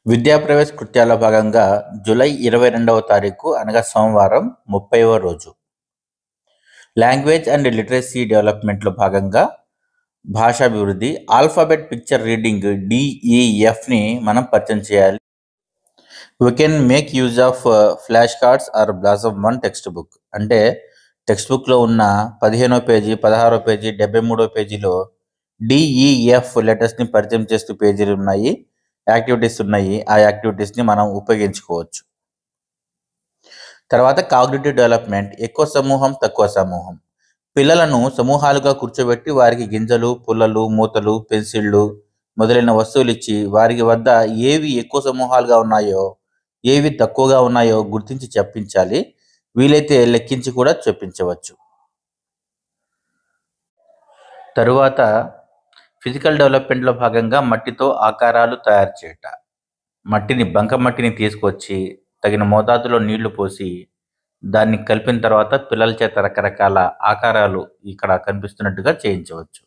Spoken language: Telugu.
విద్యా ప్రవేశ కృత్యాల్లో భాగంగా జూలై 22వ తారీఖు అనగా సోమవారం 30వ రోజు. లాంగ్వేజ్ అండ్ లిటరసీ డెవలప్మెంట్లో భాగంగా భాషాభివృద్ధి ఆల్ఫాబెట్ పిక్చర్ రీడింగ్ DEFని మనం పరిచయం చేయాలి. We can make use of flash cards or blossom 1 text book. అంటే టెక్స్ట్ బుక్లో ఉన్న 15వ పేజీ, 16వ పేజీ, 73వ పేజీలో DEF లెటర్స్ని పరిచయం చేస్తూ పేజీలు ఉన్నాయి, యాక్టివిటీస్ ఉన్నాయి. ఆ యాక్టివిటీస్ని మనం ఉపయోగించుకోవచ్చు. తర్వాత కాగ్నిటివ్ డెవలప్మెంట్, ఎక్కువ సమూహం తక్కువ సమూహం. పిల్లలను సమూహాలుగా కూర్చోబెట్టి వారికి గింజలు, పుల్లలు, మూతలు, పెన్సిళ్ళు మొదలైన వస్తువులు ఇచ్చి వారికి వద్ద ఏవి ఎక్కువ సమూహాలుగా ఉన్నాయో ఏవి తక్కువగా ఉన్నాయో గుర్తించి చెప్పించాలి. వీలైతే లెక్కించి కూడా చెప్పించవచ్చు. తరువాత ఫిజికల్ డెవలప్మెంట్లో భాగంగా మట్టితో ఆకారాలు తయారు చేయట. బంకమట్టిని తీసుకొచ్చి తగిన మోతాదులో నీళ్లు పోసి దాన్ని కలిపిన తర్వాత పిల్లల చేత రకరకాల ఆకారాలు ఇక్కడ కనిపిస్తున్నట్టుగా చేయించవచ్చు.